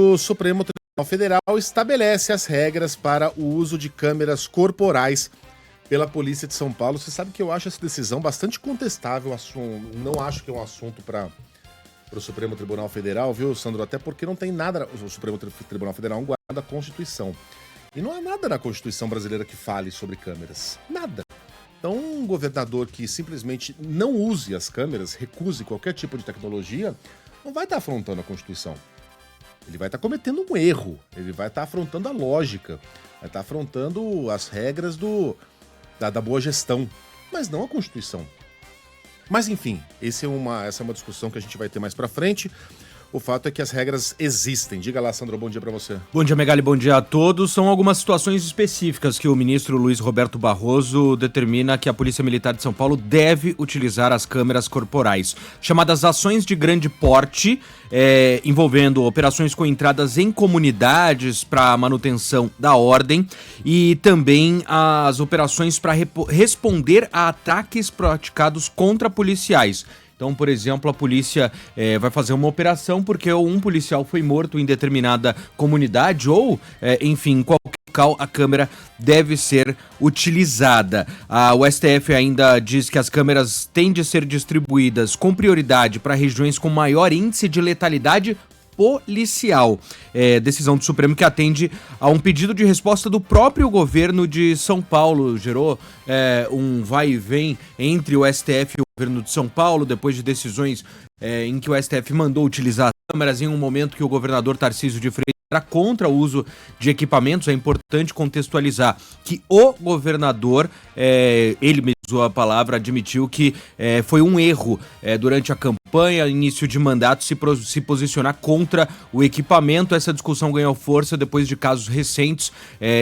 O Supremo Tribunal Federal estabelece as regras para o uso de câmeras corporais pela Polícia de São Paulo. Você sabe que eu acho essa decisão bastante contestável. Não acho que é um assunto para o Supremo Tribunal Federal, viu, Sandro? Até porque não tem nada. O Supremo Tribunal Federal guarda a Constituição. E não há nada na Constituição brasileira que fale sobre câmeras. Nada. Então, um governador que simplesmente não use as câmeras, recuse qualquer tipo de tecnologia, não vai estar afrontando a Constituição. Ele vai estar cometendo um erro, ele vai estar afrontando a lógica, vai estar afrontando as regras da boa gestão, mas não a Constituição. Mas enfim, essa é uma discussão que a gente vai ter mais pra frente. O fato é que as regras existem. Diga lá, Sandro, bom dia pra você. Bom dia, Megali, bom dia a todos. São algumas situações específicas que o ministro Luiz Roberto Barroso determina que a Polícia Militar de São Paulo deve utilizar as câmeras corporais. Chamadas ações de grande porte, envolvendo operações com entradas em comunidades para manutenção da ordem e também as operações para responder a ataques praticados contra policiais. Então, por exemplo, a polícia vai fazer uma operação porque um policial foi morto em determinada comunidade ou, enfim, em qualquer local a câmera deve ser utilizada. O STF ainda diz que as câmeras têm de ser distribuídas com prioridade para regiões com maior índice de letalidade policial. Decisão do Supremo que atende a um pedido de resposta do próprio governo de São Paulo. Gerou um vai e vem entre o STF e o governo de São Paulo, depois de decisões em que o STF mandou utilizar as câmeras em um momento que o governador Tarcísio de Freitas era contra o uso de equipamentos. É importante contextualizar que o governador, ele mesmo usou a palavra, admitiu que foi um erro durante a campanha, início de mandato, se posicionar contra o equipamento. Essa discussão ganhou força depois de casos recentes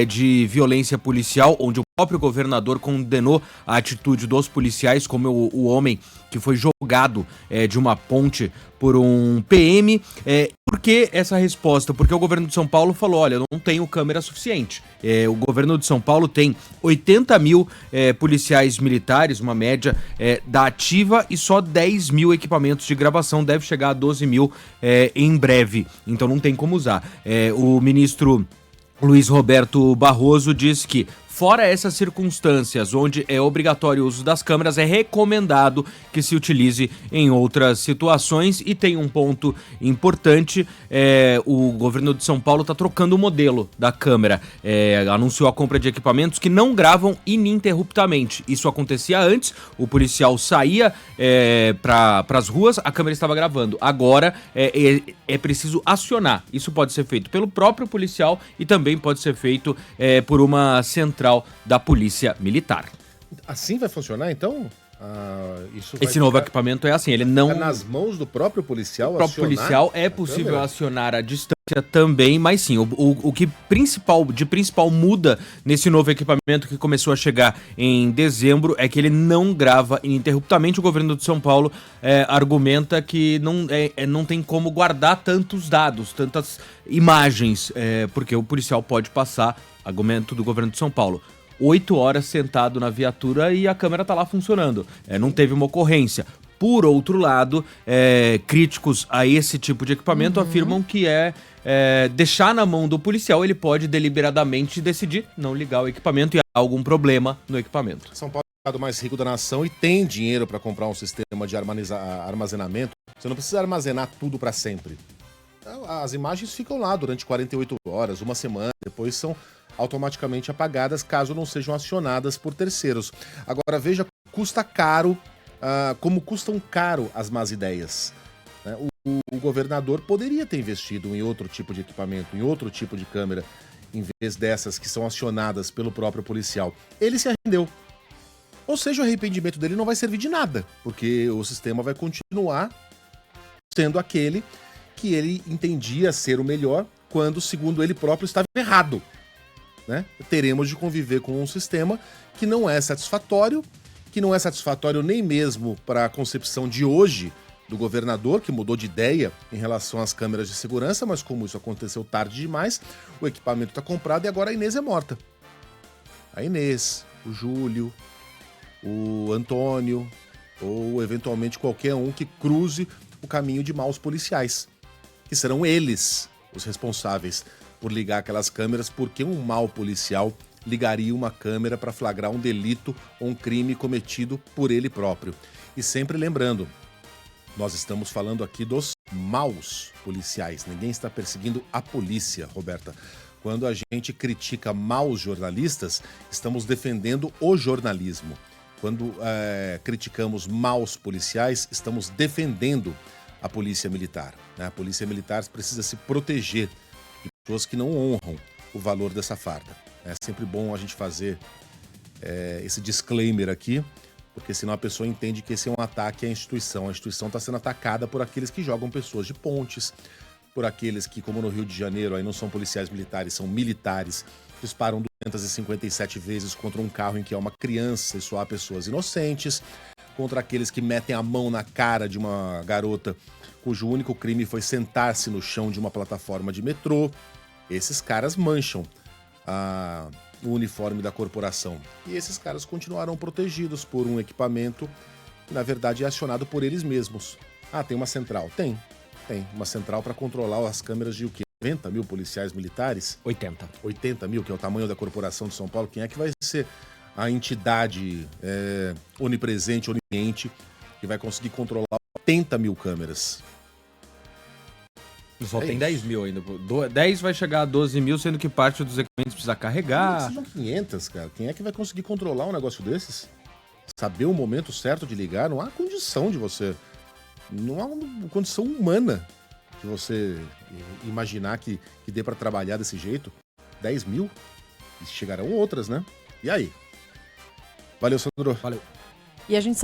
de violência policial, onde o próprio governador condenou a atitude dos policiais, como o homem que foi jogado de uma ponte por um PM. Por que essa resposta? Porque o governo de São Paulo falou, olha, eu não tenho câmera suficiente. O governo de São Paulo tem 80 mil policiais militares, uma média da ativa, e só 10 mil equipamentos de gravação, deve chegar a 12 mil em breve. Então não tem como usar. O ministro Luiz Roberto Barroso diz que, fora essas circunstâncias onde é obrigatório o uso das câmeras, é recomendado que se utilize em outras situações. E tem um ponto importante, o governo de São Paulo está trocando o modelo da câmera. Anunciou a compra de equipamentos que não gravam ininterruptamente. Isso acontecia antes, o policial saía para as ruas, a câmera estava gravando. Agora é preciso acionar. Isso pode ser feito pelo próprio policial e também pode ser feito por uma central da Polícia Militar. Assim vai funcionar, então? Esse novo equipamento é assim, ele não... Fica nas mãos do próprio policial? O próprio policial é possível acionar a distância também, mas sim, o que de principal muda nesse novo equipamento que começou a chegar em dezembro é que ele não grava ininterruptamente. O governo de São Paulo argumenta que não tem como guardar tantos dados, tantas imagens, porque o policial pode passar, argumento do governo de São Paulo, 8 horas sentado na viatura e a câmera tá lá funcionando. Não teve uma ocorrência. Por outro lado, críticos a esse tipo de equipamento afirmam que deixar na mão do policial, ele pode deliberadamente decidir não ligar o equipamento e há algum problema no equipamento. São Paulo é o estado mais rico da nação e tem dinheiro para comprar um sistema de armazenamento. Você não precisa armazenar tudo para sempre. As imagens ficam lá durante 48 horas, uma semana, depois são automaticamente apagadas caso não sejam acionadas por terceiros. Agora veja, custa caro, como custam caro as más ideias. Né? O governador poderia ter investido em outro tipo de equipamento, em outro tipo de câmera, em vez dessas que são acionadas pelo próprio policial. Ele se arrependeu. Ou seja, o arrependimento dele não vai servir de nada, porque o sistema vai continuar sendo aquele que ele entendia ser o melhor, quando, segundo ele próprio, estava errado. Né? Teremos de conviver com um sistema que não é satisfatório nem mesmo para a concepção de hoje do governador, que mudou de ideia em relação às câmeras de segurança, mas como isso aconteceu tarde demais, o equipamento está comprado e agora a Inês é morta. A Inês, o Júlio, o Antônio, ou eventualmente qualquer um que cruze o caminho de maus policiais, que serão eles os responsáveis por ligar aquelas câmeras, porque um mau policial ligaria uma câmera para flagrar um delito ou um crime cometido por ele próprio. E sempre lembrando, nós estamos falando aqui dos maus policiais. Ninguém está perseguindo a polícia, Roberta. Quando a gente critica maus jornalistas, estamos defendendo o jornalismo. Quando criticamos maus policiais, estamos defendendo a polícia militar, né? A polícia militar precisa se proteger de pessoas que não honram o valor dessa farda. É sempre bom a gente fazer esse disclaimer aqui, porque senão a pessoa entende que esse é um ataque à instituição. A instituição está sendo atacada por aqueles que jogam pessoas de pontes, por aqueles que, como no Rio de Janeiro, aí não são policiais militares, são militares, disparam 257 vezes contra um carro em que há uma criança e só há pessoas inocentes, contra aqueles que metem a mão na cara de uma garota cujo único crime foi sentar-se no chão de uma plataforma de metrô. Esses caras mancham o uniforme da corporação. E esses caras continuarão protegidos por um equipamento que, na verdade, é acionado por eles mesmos. Ah, tem uma central? Tem uma central para controlar as câmeras de o quê? 90 mil policiais militares? 80 mil, que é o tamanho da corporação de São Paulo. Quem é que vai ser a entidade onipresente, onisciente, que vai conseguir controlar 80 mil câmeras? Só tem 10 mil ainda. 10 vai chegar a 12 mil, sendo que parte dos equipamentos precisa carregar. Sejam 500, cara. Quem é que vai conseguir controlar um negócio desses? Saber o momento certo de ligar? Não há condição de você... Não há uma condição humana de você imaginar que dê pra trabalhar desse jeito. 10 mil? E chegarão outras, né? E aí? Valeu, Sandro. Valeu. E a gente